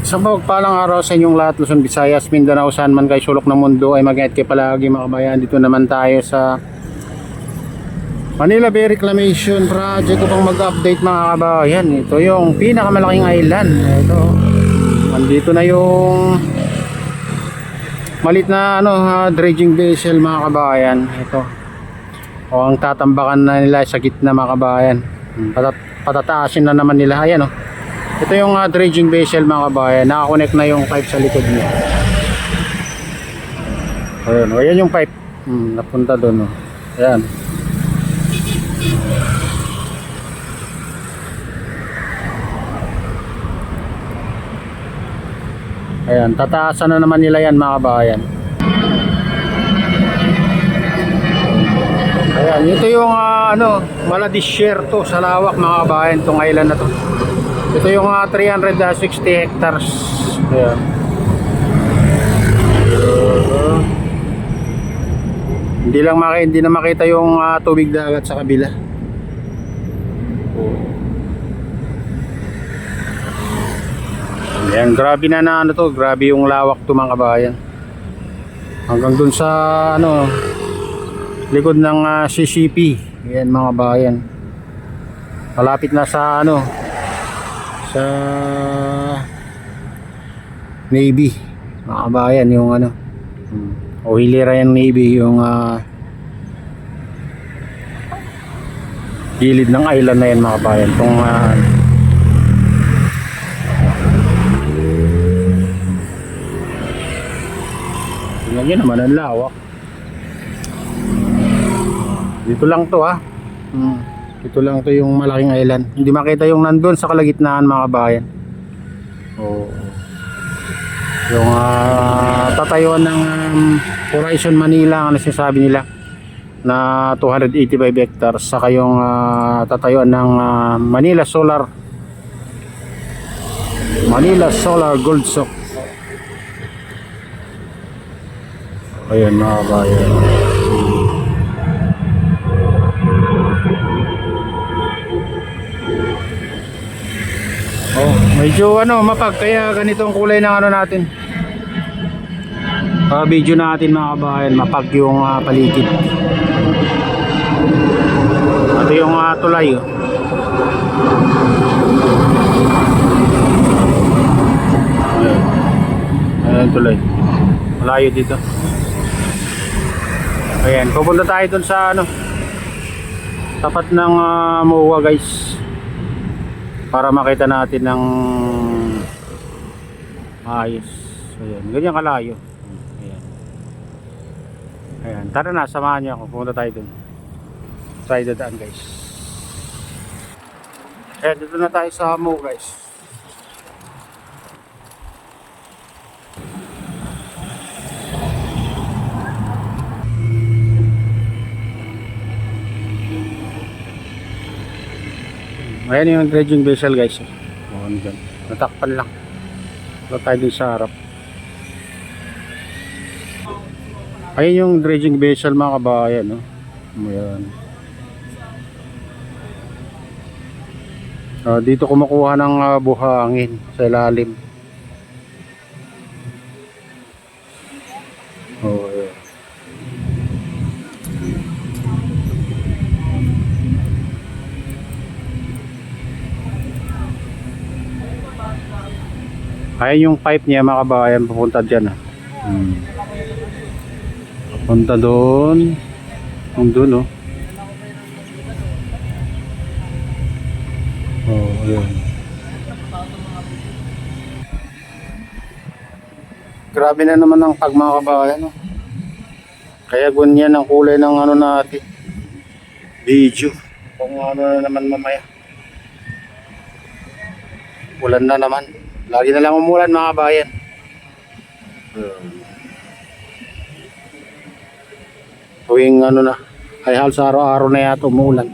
Sa pagpalang araw sa inyong lahat, Luzon, Visayas, Mindanao, saan man kayo sulok ng mundo ay mag-ingat kayo palagi mga kabayan. Dito naman tayo sa Manila Bay Reclamation Project upang mag-update mga kabayan. Ito yung pinakamalaking island. Ito, nandito na yung malit na dredging vessel mga kabayan. Ito, o ang tatambakan na nila sa gitna mga kabayan. Patataasin na naman nila. Ayan o. Ito yung dredging vessel mga kabayan. Nakakonect na yung pipe sa likod niya. Ayan, ayan yung pipe. Napunta doon. Ayan. Ayan, tataasan na naman nila yan mga kabayan. Ayan, ito yung Maladisierto sa lawak mga kabayan, itong island na to. Ito yung 360 hectares. Ayan. Hindi na makita yung tubig dagat sa kabila. Ayan, grabe na to, grabe yung lawak to mga kabayan. Hanggang dun sa likod ng CCP. Ayan mga kabayan. Malapit na sa sa Navy mga kabayan, yung o hilera yung Navy, yung gilid ng island na yan mga kabayan. Itong tingnan nyo naman ang lawak. Dito lang to Ito lang to yung malaking island. Hindi makita yung nandun sa kalagitnaan mga kabayan. Yung tatayuan ng Horizon Manila, ang sinasabi nila na 285 hectares, saka yung tatayuan ng Manila Solar Gold Sock. Ayan mga kabayan. Medyo mapag, kaya ganito ang kulay ng natin. Video natin mga kabayan, mapag yung paligid. Ito yung tulay. Ayan tulay. Malayo dito. Ayan, pupunta tayo dun sa tapat ng MOA guys, para makita natin ng ayos. Ayan, ganyan kalayo. Ayan, tara na, samahan niyo ako. Pumunta tayo dun. Tayo dadaan guys. Ayan, dito na tayo sa MOA guys. Ayan yung dredging vessel guys. Dyan. Natakpan lang. Wala tayo din sa harap. Ayan yung dredging vessel mga kabayan. Ayan. Dito kumukuha ng buhangin sa ilalim. Ayan. Ayan yung pipe niya mga kabayan, pupunta dyan Punta doon. Doon ayan. Grabe na naman ang pag mga kabayan Kaya ganyan ang kulay ng natin video. Kung na naman mamaya. Ulan na naman. Lagi na lang umulan mga kabayan. Tuwing ay halos araw-araw na yata umulan.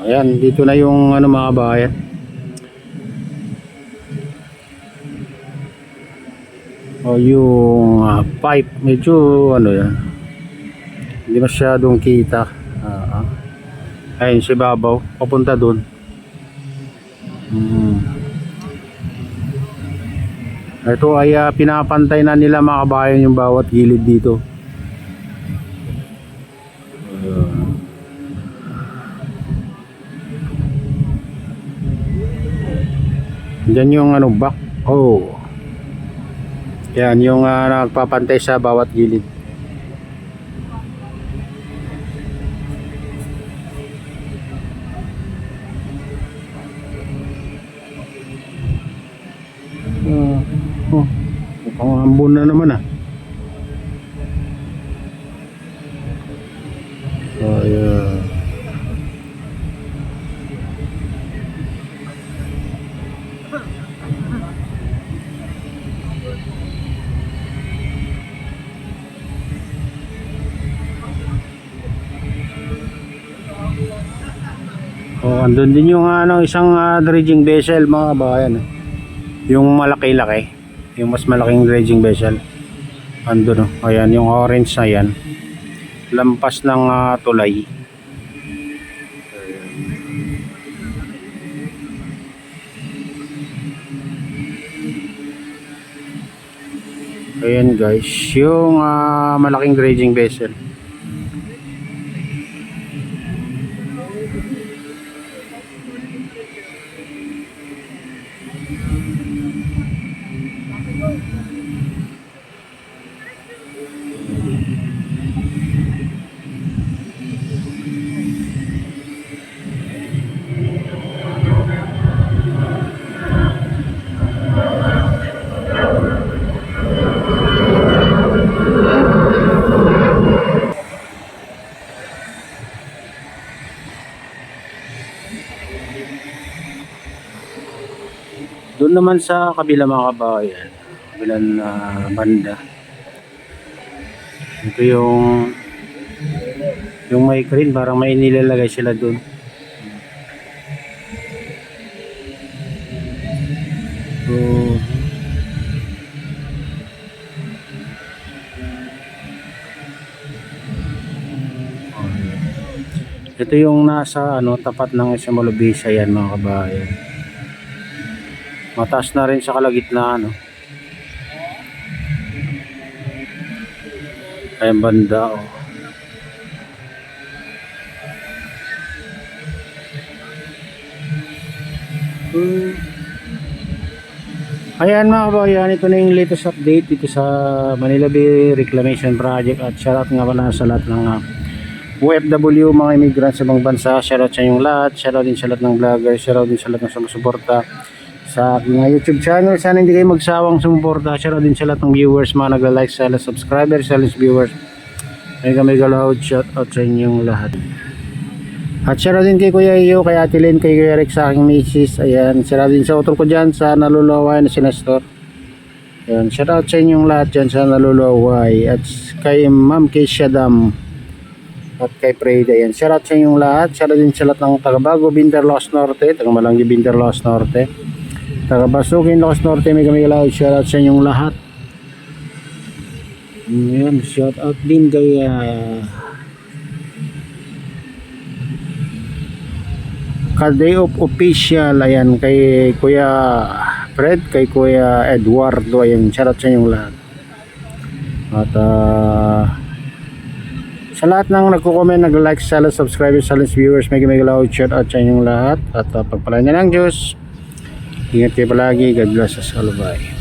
Ayan, dito na yung mga kabayan. Yung pipe medyo yan. Hindi masyadong kita. Ayun si babaw, papunta doon. Ito ay pinapantay na nila mga kabayan yung bawat gilid dito. Diyan yung back. Oh. Yan yung nagpapantay sa bawat gilid. Mukhang ambon na naman Ayan. Andun din yung isang dredging vessel mga kabayan. Yung malaki-laki, yung mas malaking dredging vessel. Andun ayan yung orange na yan. Lampas ng tulay. Ayan guys, yung malaking dredging vessel. Doon naman sa kabila mga kabayan, kabilang banda. Ito yung may crane, parang may nilalagay sila doon. So, ito yung nasa tapat ng Isamolobisa yan mga kabayan. Mataas na rin sa kalagitnaan Ayan banda Ayan mga kabayan, ito na yung latest update dito sa Manila Bay Reclamation Project. At shoutout nga pala sa lahat ng OFW, mga immigrants sa ibang bansa. Shoutout sa inyong lahat, shoutout din sa lahat ng vlogger, shoutout din sa lahat ng sumusuporta sa aking YouTube channel. Sana hindi kayo magsawang sumuporta. Shoutout din sa lahat ng viewers, mga nagla-like, sa lahat subscribers, sa lahat viewers. Mega loud shoutout sa inyong lahat. At shoutout din kay Kuya Iyo, kay Ate Lynn, kay Kuya Rex, sa aking misis. Ayan, shoutout din sa utol ko dyan sa Nalulaway na si Nestor. Ayan, shoutout sa inyong lahat dyan sa Nalulaway. At kay Ma'am Keisha Dam at kay Preda. Ayan, shoutout sa inyong lahat. Shoutout din sa lahat ng Tagabago, Binterlos Norte, Tagamalanggi, Binterlos Norte, Tagabasukin, Locos Norte, Mega loud shoutout sa inyong lahat. Ayan, shoutout din kay Kadeop Official. Ayan, kay Kuya Fred, kay Kuya Eduardo. Ayan, shoutout sa inyong lahat. At sa lahat ng nagko-comment, nag-like, sa lahat subscribers, sa lahat viewers, mega loud shoutout sa inyong lahat. At pagpalain na ng Diyos. Ingat kayo palagi. God bless us all. Bye.